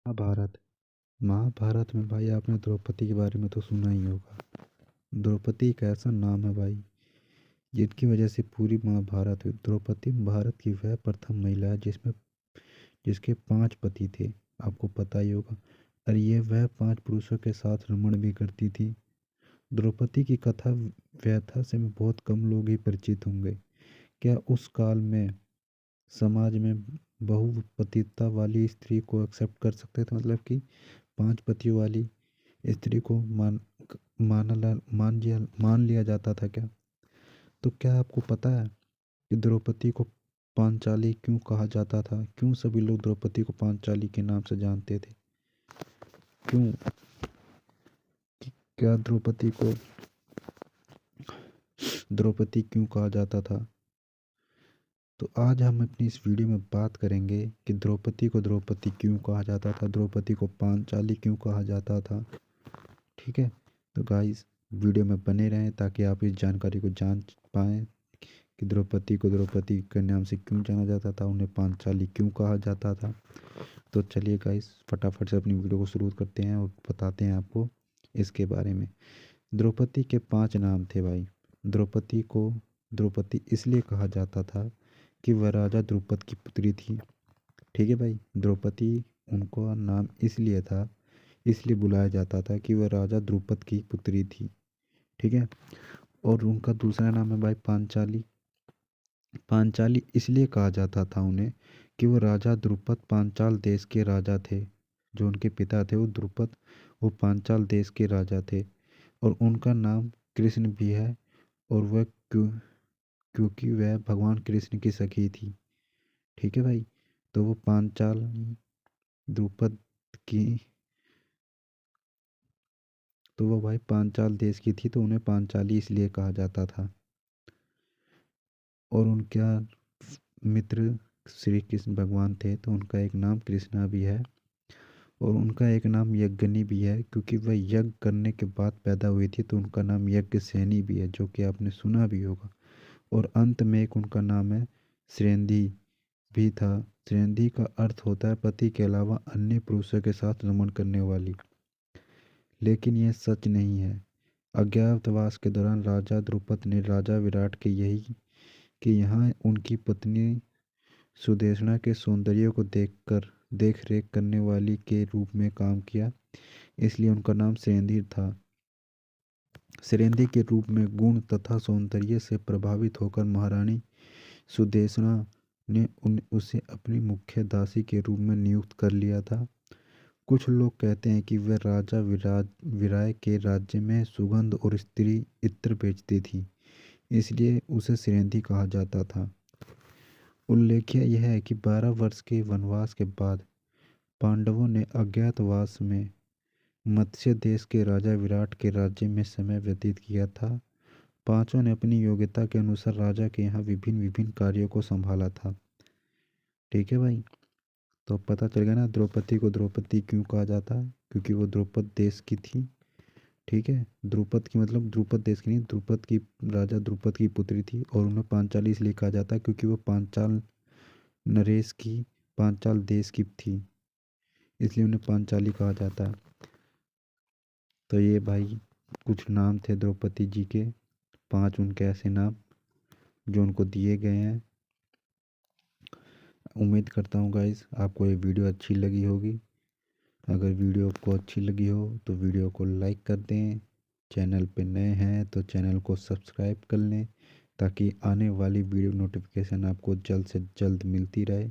महाभारत। महाभारत में भाई आपने द्रौपदी के बारे में तो सुना ही होगा। द्रौपदी एक ऐसा नाम है भाई जिनकी वजह से पूरी महाभारत हुई। द्रौपदी भारत की वह प्रथम महिला है जिसमें जिसके 5 पति थे। आपको पता ही होगा। और ये वह 5 पुरुषों के साथ रमण भी करती थी। द्रौपदी की कथा व्यथा से बहुत कम लोग ही परिचित होंगे। क्या उस काल में समाज में बहुपतिता वाली स्त्री को एक्सेप्ट कर सकते थे? मतलब कि 5 पतियों वाली स्त्री को मान लिया जाता था क्या? तो क्या आपको पता है कि द्रौपदी को पांचाली क्यों कहा जाता था? क्यों सभी लोग द्रौपदी को पांचाली के नाम से जानते थे? क्यों? क्या द्रौपदी क्यों कहा जाता था? तो आज हम अपनी इस वीडियो में बात करेंगे कि द्रौपदी को द्रौपदी क्यों कहा जाता था, द्रौपदी को पांचाली क्यों कहा जाता था। ठीक है, तो गाइस वीडियो में बने रहें ताकि आप इस जानकारी को जान पाएँ कि द्रौपदी को द्रौपदी के नाम से क्यों जाना जाता था, उन्हें पांचाली क्यों कहा जाता था। तो चलिए गाइस फटाफट से अपनी वीडियो को शुरू करते हैं और बताते हैं आपको इसके बारे में। द्रौपदी के 5 नाम थे भाई। द्रौपदी को द्रौपदी इसलिए कहा जाता था कि वह राजा द्रुपद की पुत्री थी। ठीक है भाई, द्रौपदी उनको नाम इसलिए था, इसलिए बुलाया जाता था कि वह राजा द्रुपद की पुत्री थी। ठीक है, और उनका दूसरा नाम है भाई पांचाली। पांचाली इसलिए कहा जाता था उन्हें कि वो राजा द्रुपद पांचाल देश के राजा थे। जो उनके पिता थे वो द्रुपद, वो पांचाल देश के राजा थे। और उनका नाम कृष्ण भी है। और वह क्योंकि वह भगवान कृष्ण की सखी थी। ठीक है भाई, तो वो पांचाल द्रुपद की, तो वो भाई पांचाल देश की थी, तो उन्हें पांचाली इसलिए कहा जाता था। और उनका मित्र श्री कृष्ण भगवान थे, तो उनका एक नाम कृष्णा भी है। और उनका एक नाम यज्ञनी भी है क्योंकि वह यज्ञ करने के बाद पैदा हुई थी, तो उनका नाम यज्ञसेनी भी है, जो कि आपने सुना भी होगा। और अंत में एक उनका नाम है श्रेंधी भी था। श्रेंधी का अर्थ होता है पति के अलावा अन्य पुरुषों के साथ रमण करने वाली। लेकिन यह सच नहीं है। अज्ञातवास के दौरान राजा द्रुपद ने राजा विराट के यही कि यहाँ उनकी पत्नी सुदेशना के सौंदर्य को देखकर देख रेख करने वाली के रूप में काम किया, इसलिए उनका नाम सेरेंदी था। सेरेंदी के रूप में गुण तथा सौंदर्य से प्रभावित होकर महारानी सुदेशना ने उसे अपनी मुख्य दासी के रूप में नियुक्त कर लिया था। कुछ लोग कहते हैं कि वह राजा विराय के राज्य में सुगंध और स्त्री इत्र बेचती थी, इसलिए उसे सेरेंदी कहा जाता था। उल्लेख्य यह है कि 12 वर्ष के वनवास के बाद पांडवों ने अज्ञातवास में मत्स्य देश के राजा विराट के राज्य में समय व्यतीत किया था। पांचों ने अपनी योग्यता के अनुसार राजा के यहाँ विभिन्न विभिन्न कार्यों को संभाला था। ठीक है भाई, तो पता चल गया ना द्रौपदी को द्रौपदी क्यों कहा जाता है, क्योंकि वो द्रुपद देश की थी। ठीक है, द्रुपद की मतलब द्रुपद देश की नहीं, द्रुपद की राजा द्रुपद की पुत्री थी। और उन्हें पांचाली इसलिए कहा जाता है क्योंकि वो पांचाल नरेश की पांचाल देश की थी, इसलिए उन्हें पांचाली कहा जाता है। तो ये भाई कुछ नाम थे द्रौपदी जी के, 5 उनके ऐसे नाम जो उनको दिए गए हैं। उम्मीद करता हूँ गाइस आपको ये वीडियो अच्छी लगी होगी। अगर वीडियो आपको अच्छी लगी हो तो वीडियो को लाइक कर दें। चैनल पे नए हैं तो चैनल को सब्सक्राइब कर लें ताकि आने वाली वीडियो नोटिफिकेशन आपको जल्द से जल्द मिलती रहे।